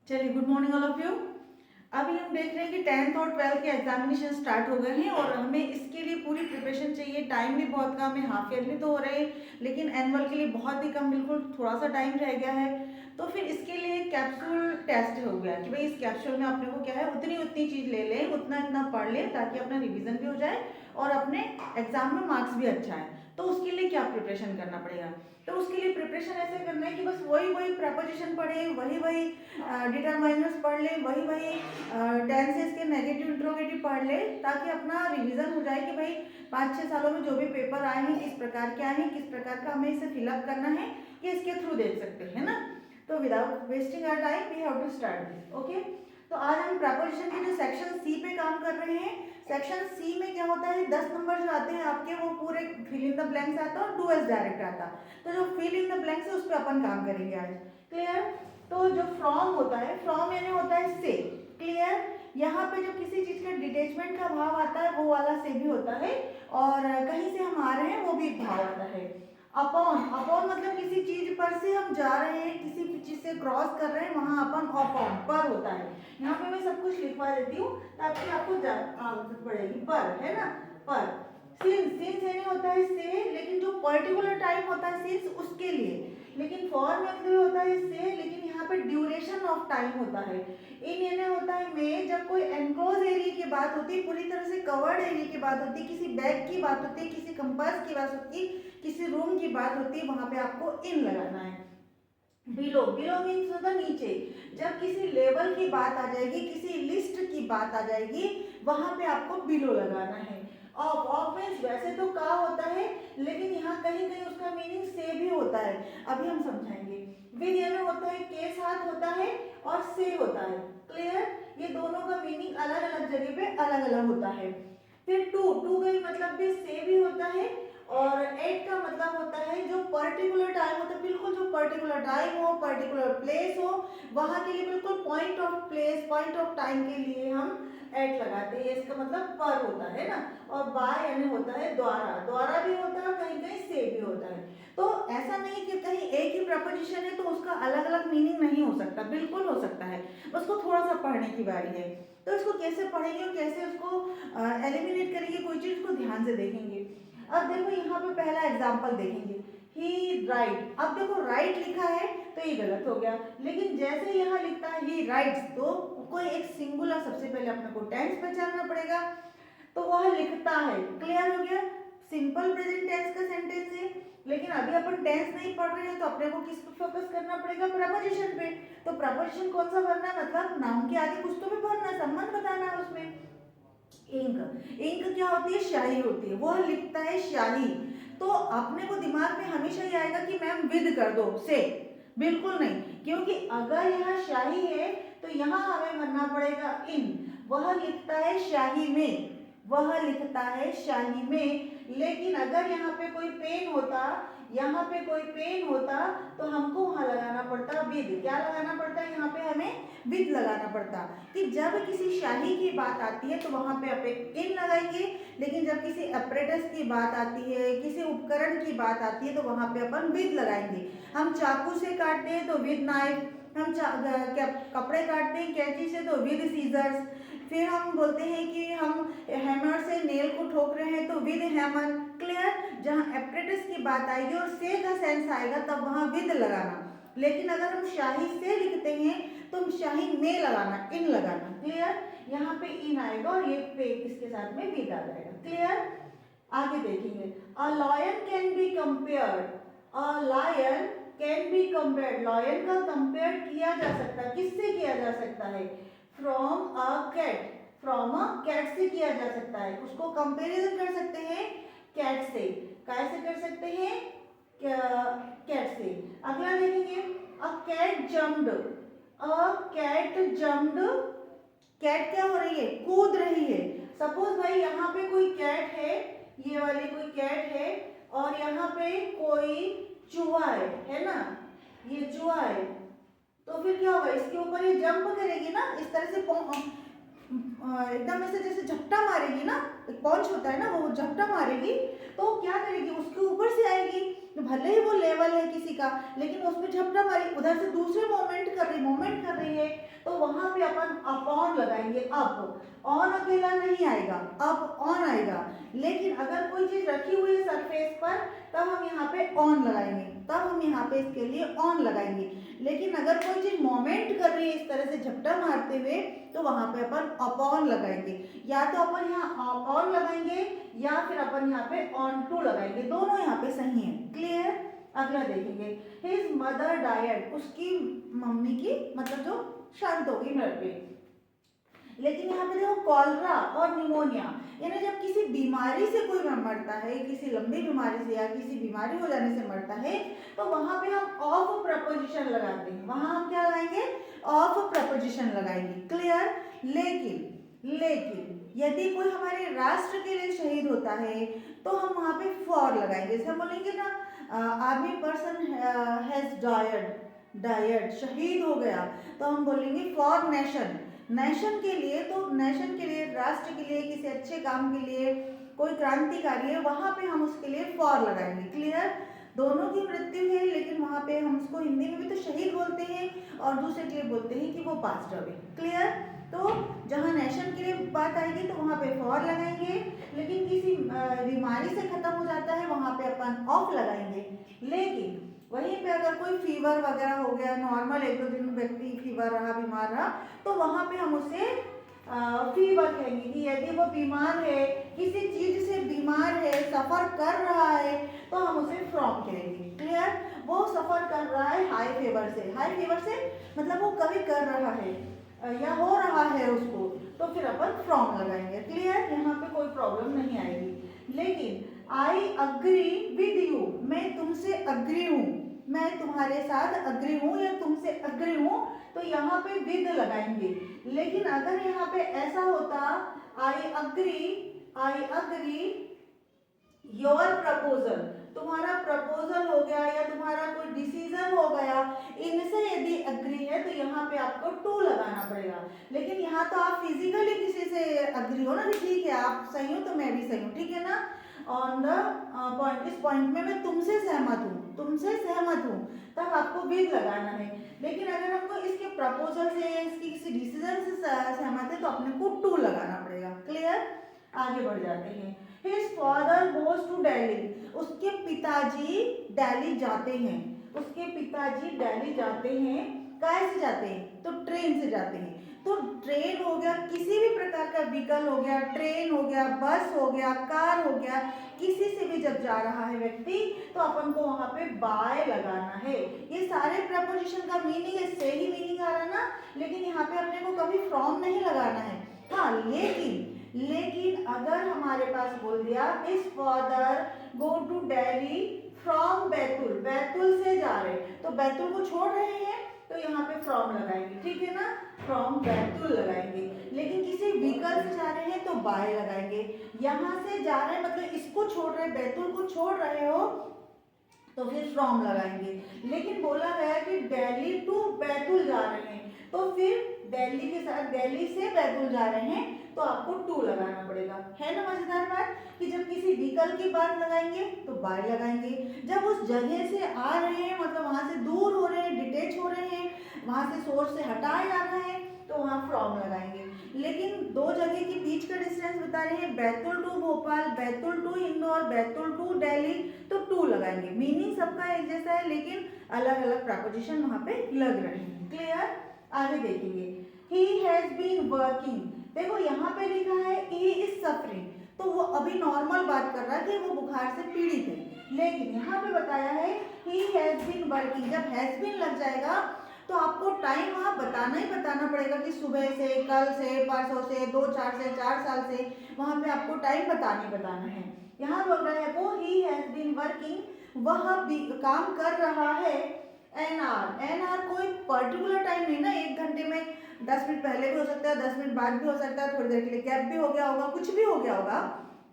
चलिए, good morning all of you. अभी हम देख रहे हैं कि 10th और 12th के एग्जामिनेशन स्टार्ट हो गए हैं और हमें इसके लिए पूरी प्रिपरेशन चाहिए। टाइम भी बहुत कम है, हाफ ईयरली तो हो रहे हैं लेकिन एनुअल के लिए बहुत ही कम, बिल्कुल थोड़ा सा टाइम रह गया है। तो फिर इसके लिए कैप्सूल टेस्ट हो गया कि भाई इस कैप्सूल में अपने को क्या है, उतनी उतनी चीज़ ले लें, उतना इतना पढ़ लें ताकि अपना रिविजन भी हो जाए और अपने एग्जाम में मार्क्स भी अच्छा है। तो उसके लिए क्या प्रिपरेशन करना पड़ेगा? तो उसके लिए प्रिपरेशन ऐसे करना है कि बस वही वही प्रपोजिशन पढ़े, वही वही डिटरमाइनर्स पढ़ ले, वही वही टेंसेस के नेगेटिव इंट्रोगेटिव पढ़ ले ताकि अपना रिवीजन हो जाए कि भाई 5-6 सालों में जो भी पेपर आए हैं किस प्रकार के आए हैं, किस प्रकार का हमें इसे फिलअप करना है, ये इसके थ्रू देख सकते हैं ना। तो without wasting our time we have to start this. Okay, तो आज हम प्रपोजिशन के जो सेक्शन सी पे काम कर रहे हैं। सेक्शन सी में क्या होता है, 10 नंबर जो आते हैं आपके वो पूरे फिल इन द ब्लैंक्स आता है और डू एज डायरेक्ट आता। तो जो फिल इन द ब्लैंक्स है उस पर अपन काम करेंगे आज। क्लियर? तो जो फ्रॉम होता है, फ्रॉम यानी होता है से। क्लियर? यहाँ पे जो किसी चीज का डिटेचमेंट का भाव आता है वो वाला से भी होता है और कहीं से हम आ रहे हैं वो भी भाव आता है। अपॉन, अपॉन मतलब किसी चीज पर से हम जा रहे हैं, किसी चीज से क्रॉस कर रहे हैं, वहां अपन अपॉन पर होता है। यहाँ पे मैं सब कुछ लिखवा देती हूँ ताकि आपको आदत पड़ेगी। पर है ना, पर। सिंस, सिंस यानी होता है से, लेकिन जो पर्टिकुलर टाइम होता है सिंस उसके लिए। लेकिन फॉर में भी होता है से, लेकिन यहाँ पे ड्यूरेशन ऑफ टाइम होता है। इन यानी होता है में, जब कोई एनक्लोज एरिया की बात होती है, पूरी तरह से कवर्ड एरिया की बात होती है, किसी बैग की बात होती है, किसी कंपास की बात होती है, किसी रूम की बात होती है, वहां पे आपको इन लगाना है। बिलो, बिलो मीन्स होता नीचे। जब किसी लेवल की बात आ जाएगी, किसी लिस्ट की बात आ जाएगी, वहां पे आपको बिलो लगाना है। ऑफ, ऑफ मीन्स वैसे तो का होता है लेकिन यहाँ कहीं कहीं उसका मीनिंग से भी होता है, अभी हम समझाएंगे। विद यानी होता है के साथ होता है और से होता है। क्लियर? ये दोनों का मीनिंग अलग अलग जगह पे अलग अलग होता है। फिर टू, टू का मतलब भी से भी होता है और एट का मतलब होता है जो पर्टिकुलर टाइम होता है, बिल्कुल जो पर्टिकुलर टाइम हो, पर्टिकुलर प्लेस हो, वहां के लिए बिल्कुल point of place, point of time के लिए हम एट लगाते हैं। इसका मतलब पर होता है ना। और बाय यानी होता है द्वारा, द्वारा भी होता है, कहीं कहीं से भी होता है। तो ऐसा नहीं कि कहीं एक ही प्रपोजिशन है तो उसका अलग अलग मीनिंग नहीं हो सकता, बिल्कुल हो सकता है, उसको थोड़ा सा पढ़ने की बारी है। तो इसको कैसे पढ़ेंगे और कैसे उसको एलिमिनेट करेंगे, कोई चीज को ध्यान से देखेंगे। अब देखो यहाँ पे पहला एग्जाम्पल देखेंगे, ही राइट। अब देखो राइट लिखा है तो ये गलत हो गया, लेकिन जैसे यहाँ लिखता है ही राइट्स, तो कोई एक सिंगुलर सबसे पहले अपने को टेंस पहचानना पड़ेगा, तो वह लिखता है। क्लियर हो गया? सिंपल प्रेजेंट टेंस का सेंटेंस है, लेकिन अभी अपन टेंस नहीं पढ़ रहे हैं तो अपने को किस पर फोकस करना पड़ेगा? प्रपोजिशन पे। तो प्रपोजिशन कौन सा भरना है, मतलब नाउन के आगे कुछ तो भी भरना, संबंध बताना है उसमें। इंक, इंक क्या होती है? स्याही होती है, वह लिखता है स्याही। तो अपने को दिमाग में हमेशा ये आएगा कि मैम विद कर दो से, बिल्कुल नहीं, क्योंकि अगर यहाँ स्याही है तो यहाँ हमें भरना पड़ेगा इन। वह लिखता है स्याही में, वह लिखता है स्याही में। लेकिन अगर यहाँ पे कोई पेन होता, यहाँ पे कोई पेन होता तो हमको वहां लगाना पड़ता विद। क्या लगाना पड़ता है यहाँ पे? हमें विद लगाना पड़ता कि जब किसी शाही की बात आती है तो वहां पे आप इन लगाएंगे, लेकिन जब किसी अपरेटस की बात आती है, किसी उपकरण की बात आती है तो वहां पे अपन विद लगाएंगे। हम चाकू से काटते हैं तो विद नाइफ, हम कपड़े काटते हैं कैंची से तो विद सीजर्स, फिर हम बोलते हैं कि हम हैमर से नेल को ठोक रहे हैं तो विद हैमर। क्लियर? जहाँ एपरेटस की बात आएगी और से का सेंस आएगा तब वहां विद लगाना, लेकिन अगर हम शाही से लिखते हैं तो हम शाही में लगाना, इन लगाना। क्लियर? यहाँ पे इन आएगा और ये पे इसके साथ में विद आ जाएगा। क्लियर? आगे देखेंगे, a lion can be compared, a lion can be compared, lion का कंपेयर किया जा सकता है, किससे किया जा सकता है? From a cat, from a cat से किया जा सकता है, उसको कंपेरिजन कर सकते हैं कैट से। कैसे कर सकते हैं? कैट से। अगला देखेंगे, a cat jumped, a cat jumped, cat क्या हो रही है? कूद रही है। सपोज भाई यहाँ पे कोई कैट है, ये वाली कोई कैट है और यहाँ पे कोई चूहा है ना, ये चूहा है, तो फिर क्या होगा? इसके ऊपर ये जंप करेगी ना, इस तरह से एकदम ऐसे जैसे झपटा मारेगी ना, एक पॉन्च होता है ना, वो झपटा मारेगी तो क्या करेगी? उसके ऊपर से आएगी, तो भले ही वो लेवल है किसी का लेकिन उसमें झपटा मारी, उधर से दूसरे मोमेंट कर रही है अपॉन लगाएंगे, अप, ऑन अकेला नहीं आएगा, अप ऑन आएगा। लेकिन अगर कोई चीज रखी हुई है सरफेस पर तब हम यहाँ पे ऑन लगाएंगे, तब हम यहाँ पे इसके लिए ऑन लगाएंगे। लेकिन अगर कोई चीज मोमेंट कर रही है इस तरह से झपटा मारते हुए तो वहां पे अपन अपॉन लगाएंगे, या तो अपन यहाँ ऑन लगाएंगे या फिर अपन यहाँ पे ऑन टू लगाएंगे, दोनों यहाँ पे सही है। क्लियर? अगला देखेंगे, हिज मदर डायड, उसकी मम्मी की मतलब जो शांत हो गई मृत्यु। लेकिन यहाँ पे देखो कॉलरा और निमोनिया, यानी जब किसी बीमारी से कोई मरता है, किसी लंबी बीमारी से या किसी बीमारी हो जाने से मरता है, तो वहां पे हम ऑफ प्रपोजिशन लगाते हैं, वहां हम क्या लगाएंगे, ऑफ प्रपोजिशन लगाएंगे। क्लियर? लेकिन यदि कोई हमारे राष्ट्र के लिए शहीद होता है तो हम वहां पे फॉर लगाएंगे। जैसे हम बोलेंगे ना, आर्मी पर्सन हैज डायड, शहीद हो गया, तो हम बोलेंगे फॉर नेशन, नेशन के लिए। तो नेशन के लिए, राष्ट्र के लिए, किसी अच्छे काम के लिए, कोई क्रांतिकारी है, वहां पे हम उसके लिए फॉर लगाएंगे। क्लियर? दोनों की मृत्यु है लेकिन वहां पे हम उसको हिंदी में भी तो शहीद बोलते हैं और दूसरे के लिए बोलते हैं कि वो पास्ट अवे। क्लियर? तो जहाँ नेशन के लिए बात आएगी तो वहाँ पे फॉर लगाएंगे, लेकिन किसी बीमारी से खत्म हो जाता है वहाँ पे अपन ऑफ लगाएंगे। लेकिन वहीं पे अगर कोई फीवर वगैरह हो गया, नॉर्मल 1-2 दिन व्यक्ति फीवर रहा, बीमार रहा, तो वहाँ पे हम उसे फीवर कहेंगे कि यदि वो बीमार है, किसी चीज से बीमार है, सफर कर रहा है, तो हम उसे फ्रॉम कहेंगे। क्लियर? वो सफर कर रहा है हाई फीवर से, हाई फीवर से मतलब वो कभी कर रहा है या हो रहा है उसको, तो फिर अपन फ्रॉम लगाएंगे। क्लियर? यहाँ पे कोई प्रॉब्लम नहीं आएगी। लेकिन आई अग्री विद यू, मैं तुमसे अग्री हूँ, मैं तुम्हारे साथ अग्री हूँ या तुमसे अग्री हूँ, तो यहाँ पे विद लगाएंगे। लेकिन अगर यहाँ पे ऐसा होता, आई अग्री योर प्रपोजल, तुम्हारा प्रपोजल हो गया या तुम्हारा कोई डिसीजन हो गया, इनसे यदि अग्री है तो यहाँ पे आपको टू लगाना पड़ेगा। लेकिन यहाँ तो आप फिजिकली किसी से अग्री हो ना कि ठीक है आप सही हो तो मैं भी सही हूँ, ठीक है ना, ऑन द पॉइंट, इस पॉइंट में मैं तुमसे सहमत हूँ, तब आपको विद लगाना है। लेकिन अगर हमको इसके प्रपोजल से, इसकी किसी डिसीजन से सहमत है तो अपने को टू लगाना पड़ेगा। क्लियर? आगे बढ़ जाते हैं। His father goes to Delhi, उसके पिताजी दिल्ली जाते हैं, उसके पिताजी दिल्ली जाते हैं। कैसे जाते हैं? तो ट्रेन से जाते हैं। तो ट्रेन हो गया, किसी भी प्रकार का व्हीकल हो गया, ट्रेन हो गया, बस हो गया, कार हो गया, किसी से भी जब जा रहा है व्यक्ति तो अपन को वहां पे बाय लगाना है। ये सारे प्रपोजिशन का मीनिंग इससे ही मीनिंग आ रहा है ना, लेकिन यहाँ पे अपने को कभी फ्रॉम नहीं लगाना है। हाँ, लेकिन अगर हमारे पास बोल दिया his father go to Delhi from Betul, Betul से जा रहे, तो बैतुल को छोड़ रहे हैं तो यहाँ पे फ्रॉम लगाएंगे, ठीक है ना, फ्रॉम बैतुल लगाएंगे। लेकिन किसी व्हीकल से जा रहे हैं तो बाय लगाएंगे। यहाँ से जा रहे हैं मतलब इसको छोड़ रहे, बैतुल को छोड़ रहे हो तो फिर फ्रॉम लगाएंगे। लेकिन बोला गया कि दिल्ली टू बैतुल जा रहे हैं तो फिर दिल्ली के साथ, दिल्ली से बैतुल जा रहे हैं तो आपको टू लगाना पड़ेगा। है ना मजेदार बात कि जब किसी व्हीकल की बात लगाएंगे तो बाय लगाएंगे, जब उस जगह से आ रहे हैं मतलब वहां से दूर हो रहे हैं, डिटेच हो रहे हैं, वहां से सोर्स से हटाए जा रहे हैं तो वहां फ्रॉम लगाएंगे। लेकिन दो जगह के बीच का डिस्टेंस बता रहे हैं, Betul to Bhopal, Betul to Indore, Betul to Delhi, तो टू लगाएंगे। मीनिंग सबका एक जैसा है लेकिन अलग अलग प्रपोजिशन वहां पे लग रहे हैं। क्लियर? आगे देखेंगे, ही हैज बीन वर्किंग, देखो यहाँ पे लिखा है ही इज सफरिंग, तो वो अभी नॉर्मल बात कर रहा है कि वो बुखार से पीड़ित है। लेकिन यहाँ पे बताया है ही हैज बीन वर्किंग, जब हैज बीन लग जाएगा तो आपको टाइम वहाँ बताना ही बताना पड़ेगा कि सुबह से, कल से, परसों से, 2-4 से, 4 साल से, वहाँ पे आपको टाइम बताना है। यहाँ बोल रहा है वो ही हैज बीन वर्किंग, वह भी काम कर रहा है एन आर कोई पर्टिकुलर टाइम नहीं ना, 1 घंटे में 10 मिनट पहले भी हो सकता है, 10 मिनट बाद भी हो सकता है, थोड़ी देर के लिए गैप भी हो गया होगा, कुछ भी हो गया होगा,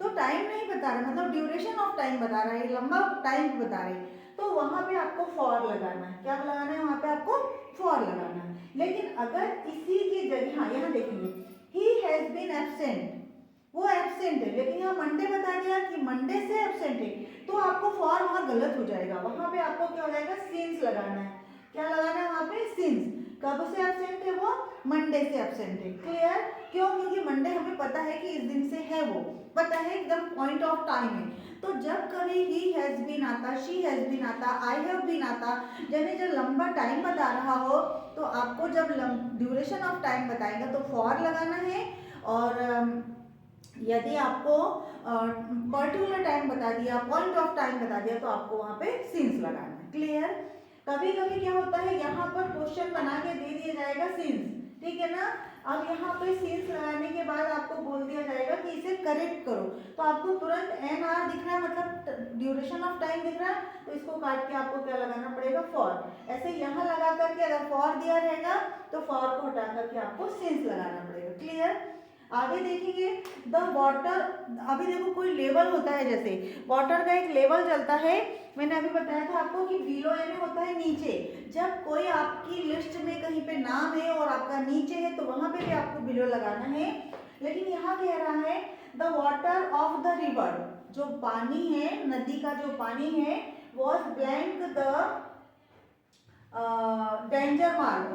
तो टाइम नहीं बता रहा, मतलब ड्यूरेशन ऑफ टाइम बता रहा है, लंबा टाइम बता रहे, तो वहां पे आपको फॉर लगाना है। क्या लगाना है? वहां पे आपको फॉर लगाना है। लेकिन अगर इसी की जगह, हाँ यहाँ देखेंगे, ही हैज बीन एब्सेंट, वो एब्सेंट है लेकिन यहाँ मंडे बता दिया कि मंडे से एब्सेंट है, तो आपको फॉर वहां गलत हो जाएगा, वहां पे आपको क्या हो जाएगा, सिंस लगाना है। क्या लगाना है वहां पे? सिंस। कब से एब्सेंट है वो? मंडे से एब्सेंट है। क्लियर? क्यों? क्योंकि मंडे हमें पता है कि इस दिन से है, वो पता है, एकदम पॉइंट ऑफ टाइम है। तो जब कभी ही हैज बीन आता, शी हैज बीन आता, आई हैव बीन आता, यानी जब लंबा टाइम बता रहा हो तो आपको जब ड्यूरेशन ऑफ टाइम बताएगा तो फॉर लगाना है, और यदि आपको पर्टिकुलर टाइम बता दिया, पॉइंट ऑफ टाइम बता दिया, तो आपको वहां पे सिंस लगाना है। क्लियर? कभी कभी क्या होता है, यहाँ पर क्वेश्चन बना के दे दिया जाएगा सिंस, ठीक है ना। अब यहाँ पे सिंस लगाने के बाद आपको बोल दिया जाएगा कि इसे करेक्ट करो, तो आपको तुरंत एन आर दिख रहा है, मतलब ड्यूरेशन ऑफ टाइम दिख रहा है, तो इसको काट के आपको क्या लगाना पड़ेगा, फॉर। ऐसे यहाँ लगा करके अगर फॉर दिया रहेगा तो फॉर को हटा करके आपको सिंस लगाना पड़ेगा। क्लियर? आगे देखेंगे द वाटर। अभी देखो कोई लेवल होता है, जैसे वाटर का एक लेवल चलता है, मैंने अभी बताया था आपको कि बिलो यानी होता है नीचे। जब कोई आपकी लिस्ट में कहीं पे नाम है और आपका नीचे है तो वहां पे भी आपको बिलो लगाना है। लेकिन यहाँ कह रहा है the water of the river, जो पानी है, नदी का जो पानी है, was blank the danger mark.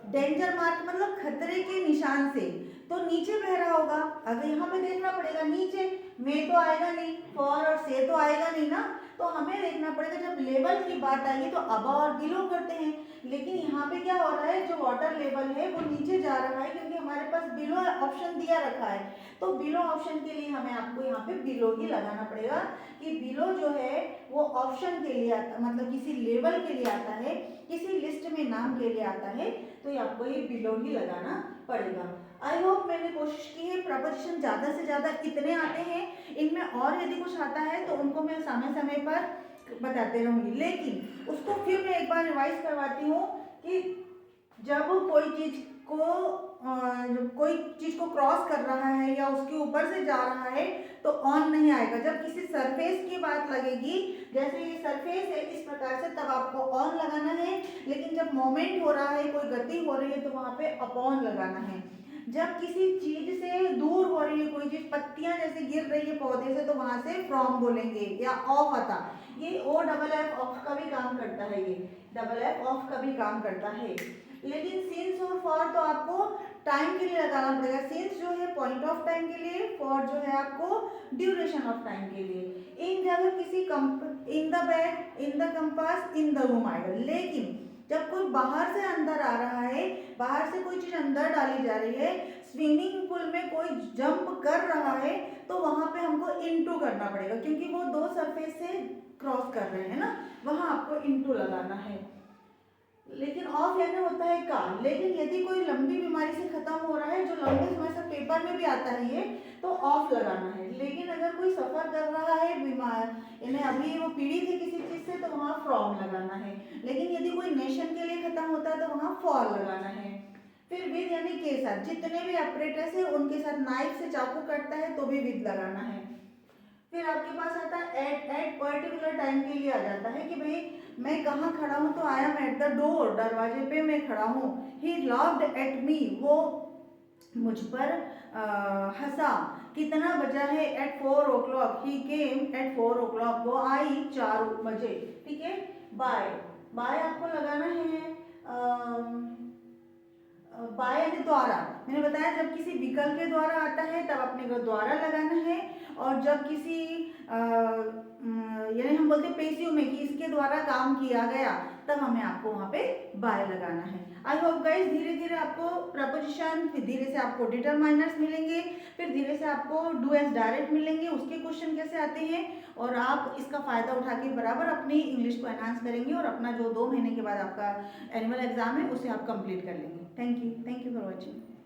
Danger mark मतलब खतरे के निशान से, तो नीचे बह रहा होगा। अगर यहाँ पे देखना पड़ेगा नीचे, में तो आएगा नहीं, फॉर और से तो आएगा नहीं ना, तो हमें देखना पड़ेगा जब लेवल की बात आएगी तो अबव और बिलो करते हैं। लेकिन यहाँ पे क्या हो रहा है, जो वाटर लेवल है वो नीचे जा रहा है, क्योंकि हमारे पास बिलो ऑप्शन दिया रखा है। तो बिलो ऑप्शन के लिए हमें आपको यहाँ पे बिलो ही लगाना पड़ेगा, कि बिलो जो है वो ऑप्शन के लिए आता, मतलब किसी लेवल के लिए आता है, किसी लिस्ट में नाम के लिए आता है, तो आपको ये बिलो ही लगाना पड़ेगा। आई होप मैंने कोशिश की है, प्रपोजिशन ज़्यादा से ज़्यादा इतने आते हैं, इनमें और यदि कुछ आता है तो उनको मैं समय समय पर बताते रहूँगी। लेकिन उसको फिर मैं एक बार रिवाइज करवाती हूँ कि जब कोई चीज़ को क्रॉस कर रहा है या उसके ऊपर से जा रहा है तो ऑन नहीं आएगा। जब किसी सरफेस की बात लगेगी, जैसे ये सरफेस है इस प्रकार से, तब आपको ऑन लगाना है। लेकिन जब मोमेंट हो रहा है, कोई गति हो रही है, तो वहाँ पे अपॉन लगाना है। जब किसी चीज से दूर हो रही है कोई चीज, पत्तियां जैसे गिर रही है पौधे से, तो वहां से फ्रॉम बोलेंगे, या ऑफ आता। ये ओ डबल एफ ऑफ का भी काम करता है, ये डबल एफ ऑफ का भी काम करता है। लेकिन सिंस और फॉर तो आपको टाइम के लिए लगाना पड़ेगा। सिंस जो है पॉइंट ऑफ टाइम के लिए, फॉर जो है आपको ड्यूरेशन ऑफ टाइम के लिए। इन जगह किसी in the bag, in the compass, in the room आएगा। लेकिन जब कोई बाहर से अंदर आ रहा है, बाहर से कोई चीज अंदर डाली जा रही है, स्विमिंग पूल में कोई जंप कर रहा है, तो वहां पे हमको इनटू करना पड़ेगा, क्योंकि वो दो सरफेस से क्रॉस कर रहे हैं ना, वहां आपको इनटू लगाना है। लेकिन ऑफ यानी होता है का। लेकिन यदि कोई लंबी बीमारी से खत्म हो रहा है, जो लंबे समय से पेपर में भी आता है ये, तो ऑफ लगाना है। लेकिन अगर कोई सफर कर रहा है, बीमार यानी अभी वो पीड़ित है किसी चीज से, तो वहाँ फ्रॉम लगाना है। लेकिन यदि कोई नेशन के लिए खत्म होता है तो वहाँ फॉर लगाना है। फिर विद यानी के साथ, जितने भी ऑपरेटर्स है उनके साथ नाइफ से चाकू कटता है तो भी विद लगाना है। फिर आपके पास आता है एट पर्टिकुलर टाइम के लिए आ जाता है कि भाई मैं कहाँ खड़ा हूँ, तो I am at the door, दरवाजे पे मैं खड़ा हूँ। ही लव्ड एट मी, वो मुझ पर हंसा। कितना बजा है, eight 4 o'clock। He came at 4 o'clock, वो आई 4 बजे। ठीक है। बाय, बाय आपको लगाना है बाय यानी द्वारा। मैंने बताया जब किसी विकल्प के द्वारा आता है तब अपने को द्वारा लगाना है, और जब किसी यानी हम बोलते हैं पेसिव में कि इसके द्वारा काम किया गया, तब हमें आपको वहाँ पे बाय लगाना है। आई होप गाइस धीरे धीरे आपको प्रपोजिशन, फिर धीरे से आपको डिटरमाइनर्स मिलेंगे, फिर धीरे से आपको डू एज डायरेक्ट मिलेंगे, उसके क्वेश्चन कैसे आते हैं, और आप इसका फ़ायदा उठा के बराबर अपनी इंग्लिश को एनहांस करेंगे, और अपना जो 2 महीने के बाद आपका एनुअल एग्जाम है उसे आप कंप्लीट कर लेंगे। Thank you for watching.